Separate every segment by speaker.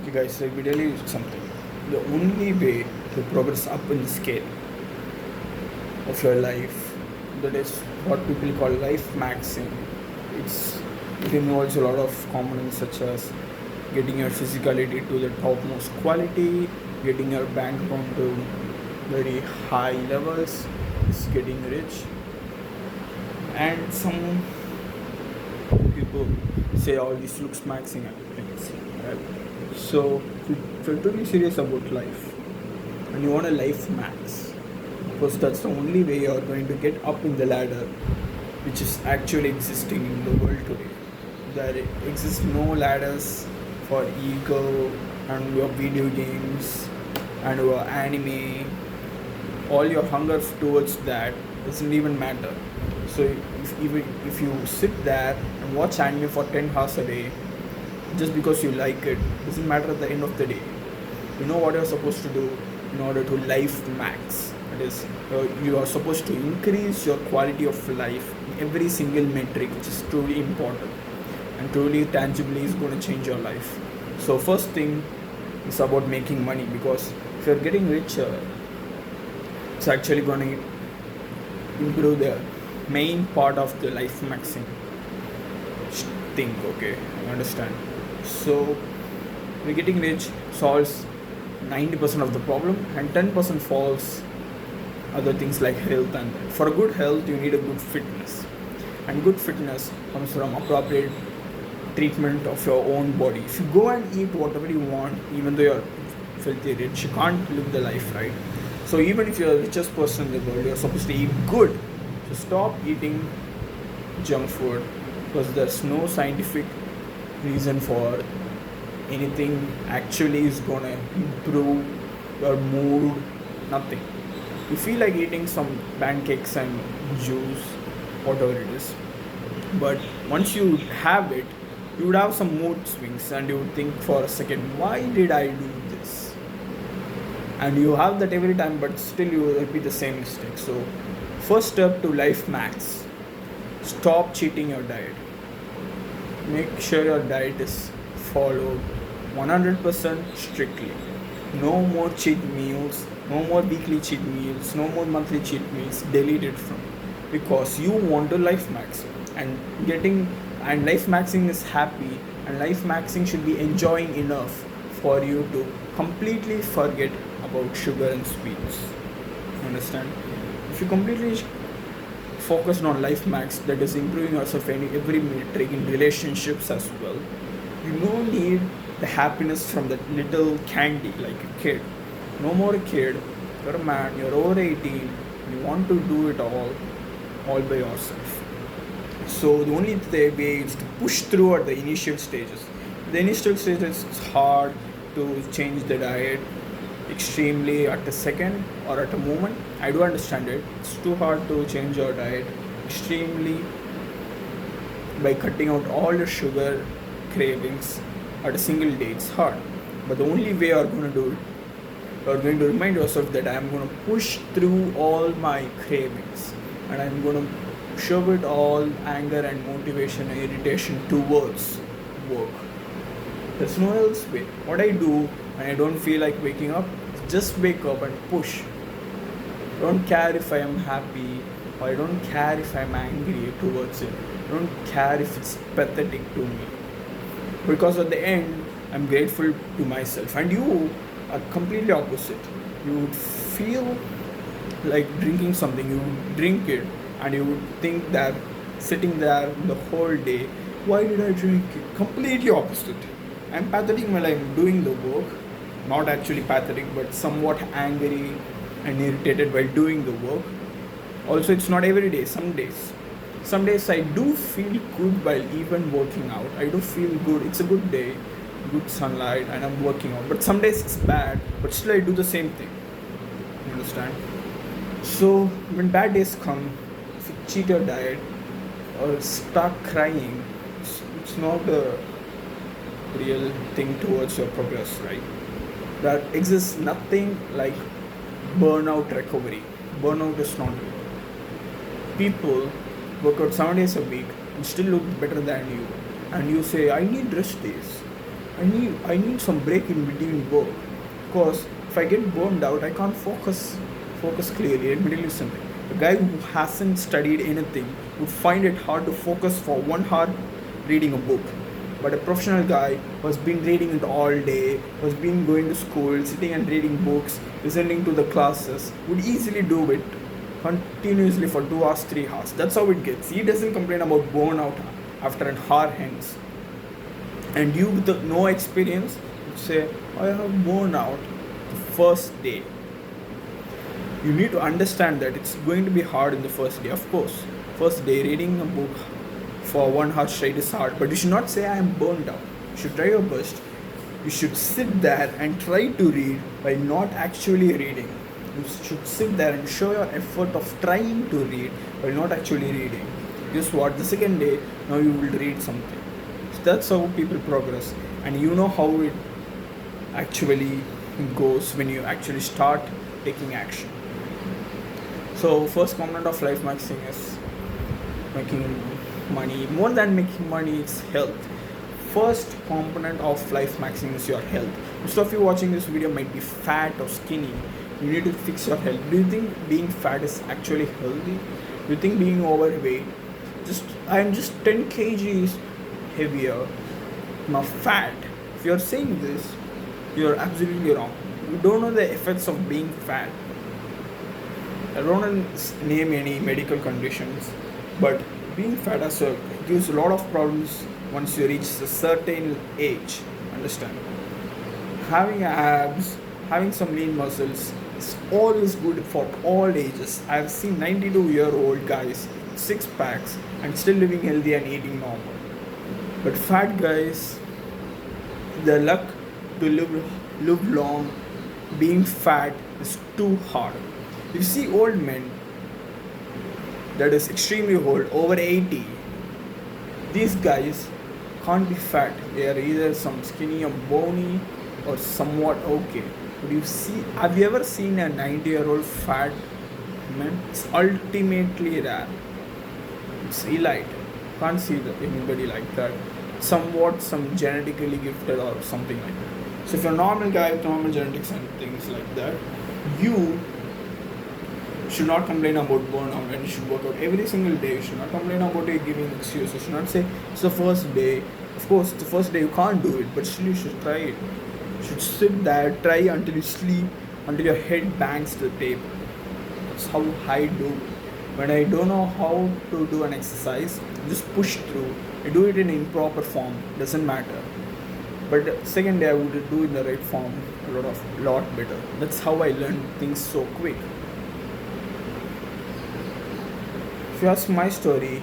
Speaker 1: Okay guys, let me tell you something. The only way to progress up in the scale of your life, that is what people call life maxing. It involves a lot of components such as getting your physicality to the topmost quality, getting your bank account to very high levels, is getting rich, and some people say all this looks maxing and things. Right? So if you're totally serious about life and you want a life max, because that's the only way you're going to get up in the ladder, which is actually existing in the world today. There exist no ladders for ego and your video games and your anime. All your hunger towards that doesn't even matter. So if you sit there and watch anime for 10 hours a day just because you like it, doesn't matter at the end of the day. You know what you're supposed to do in order to life max. That is, you are supposed to increase your quality of life in every single metric, which is truly important and truly tangibly is going to change your life. So first thing is about making money, because if you're getting richer, it's actually going to improve the main part of the life maxing thing. Okay, I understand. So we're getting rich solves 90% of the problem, and 10% falls other things like health. And for good health you need a good fitness, and good fitness comes from appropriate treatment of your own body. If you go and eat whatever you want, even though you're filthy rich, you can't live the life, right? So even if you're the richest person in the world, you're supposed to eat good. So stop eating junk food, because there's no scientific reason for anything actually is gonna improve your mood. Nothing. You feel like eating some pancakes and juice, whatever it is, but once you have it, you would have some mood swings and you would think for a second, why did I do this? And you have that every time, but still you will repeat the same mistake. So first step to life max, stop cheating your diet. Make sure your diet is followed 100% strictly. No more cheat meals, no more weekly cheat meals, no more monthly cheat meals. Delete it from it, because you want to life max. And life maxing is happy, and life maxing should be enjoying enough for you to completely forget about sugar and sweets. Understand? If you completely focus on life max, that is improving yourself in every metric in relationships as well, you don't need the happiness from that little candy like a kid. No more a kid, you're a man, you're over 18, you want to do it all by yourself. So the only way is to push through at the initial stages. The initial stages, it's hard to change the diet extremely at a second or at a moment. I do understand it. It's too hard to change your diet extremely by cutting out all your sugar cravings at a single day. It's hard. But the only way you're going to do it, you're going to remind yourself that I'm going to push through all my cravings, and I'm going to shove it all anger and motivation and irritation towards work. There's no else way. What I do when I don't feel like waking up, just wake up and push. I don't care if I am happy, or I don't care if I'm angry towards it. I don't care if it's pathetic to me, because at the end I'm grateful to myself. And you are completely opposite. You would feel like drinking something, you would drink it, and you would think that sitting there the whole day, why did I drink it? Completely opposite. I'm pathetic when I'm doing the work, not actually pathetic, but somewhat angry and irritated while doing the work. Also, it's not every day. Some days I do feel good while even working out. I do feel good. It's a good day, good sunlight, and I'm working out. But some days it's bad, but still I do the same thing. You understand? So when bad days come, if you cheat your diet or start crying, it's not a real thing towards your progress, right? There exists nothing like burnout recovery. Burnout is not good. People work out 7 days a week and still look better than you, and you say, I need rest days. I need some break in between work, because if I get burned out, I can't focus clearly. Let me tell you something. A guy who hasn't studied anything would find it hard to focus for 1 hour reading a book. But a professional guy who has been reading it all day, who has been going to school, sitting and reading books, listening to the classes, would easily do it continuously for 2 hours, 3 hours. That's how it gets. He doesn't complain about burnout after an hour hence. And you with no experience would say, I have worn out the first day. You need to understand that it's going to be hard in the first day. Of course, first day reading a book for 1 hour straight is hard, but you should not say I am burned out. You should try your best. You should sit there and try to read by not actually reading. You should sit there and show your effort of trying to read by not actually reading. Guess what? The second day, now you will read something. So that's how people progress, and you know how it actually goes when you actually start taking action. So first component of Lifemaxxing is making money. More than making money, it's health. First component of Lifemaxxing is your health. Most of you watching this video might be fat or skinny. You need to fix your health. Do you think being fat is actually healthy? Do you think being overweight, I'm just 10 kgs heavier, now fat? If you're saying this, you're absolutely wrong. You don't know the effects of being fat. I don't want to name any medical conditions, but being fat gives a lot of problems once you reach a certain age. Understand? Having abs, having some lean muscles is always good for all ages. I've seen 92-year-old guys, 6 packs, and still living healthy and eating normal. But fat guys, their luck to live long, being fat is too hard. You see old men that is extremely old, over 80. These guys can't be fat. They are either some skinny or bony or somewhat okay. But have you ever seen a 90-year-old fat man? It's ultimately rare. It's elite. Can't see anybody like that. Somewhat some genetically gifted or something like that. So if you're a normal guy with normal genetics and things like that, you should not complain about burnout, and you should work out every single day. You should not complain about it giving excuses. You should not say it's the first day. Of course, the first day you can't do it, but still you should try it. You should sit there, try until you sleep, until your head bangs to the table. That's how I do. When I don't know how to do an exercise, just push through. I do it in improper form, doesn't matter. But the second day I would do it in the right form a lot better. That's how I learned things so quick. If you ask my story,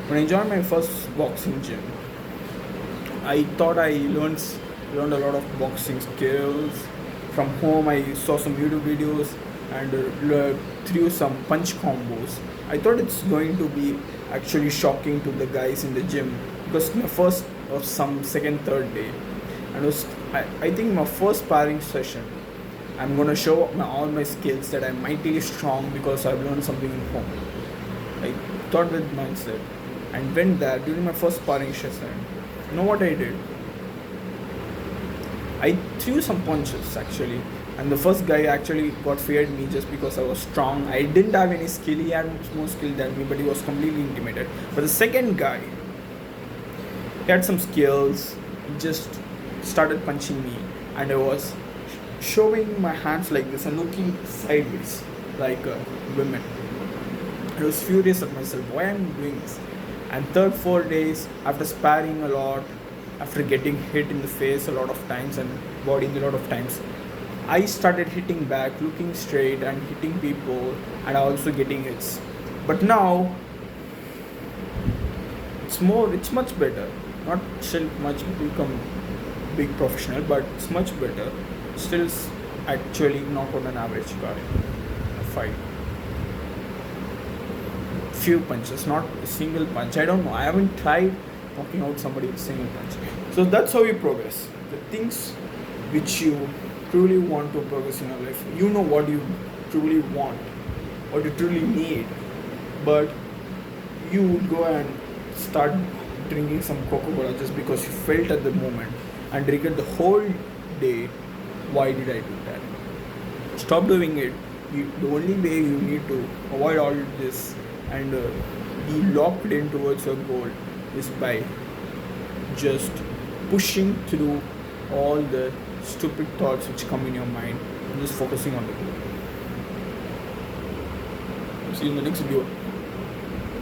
Speaker 1: when I joined my first boxing gym, I thought I learned a lot of boxing skills. From home, I saw some YouTube videos and threw some punch combos. I thought it's going to be actually shocking to the guys in the gym, because my first or some second, third day, and I think my first sparring session, I'm gonna show all my skills that I'm mightily strong because I've learned something in home. I thought with mindset and went there during my first sparring session. You know what I did? I threw some punches actually, and the first guy actually got feared me just because I was strong. I didn't have any skill. He had more skill than me, but he was completely intimidated. But the second guy, he had some skills. He just started punching me, and I was showing my hands like this and looking sideways like women. I was furious at myself. Why am I doing this? And third, 4 days after sparring a lot, after getting hit in the face a lot of times and body a lot of times, I started hitting back, looking straight and hitting people, and also getting hits. But now it's much better. Not still much become big professional, but it's much better. Still actually knock out an average guy in a fight. Few punches, not a single punch. I don't know. I haven't tried knocking out somebody with a single punch. So that's how you progress. The things which you truly want to progress in your life. You know what you truly want, what you truly need, but you would go and start drinking some Coca-Cola just because you felt at the moment. and regret the whole day. Why did I do that? Stop doing it. The only way you need to avoid all this and be locked in towards your goal is by just pushing through all the stupid thoughts which come in your mind and just focusing on the goal. See you in the next video.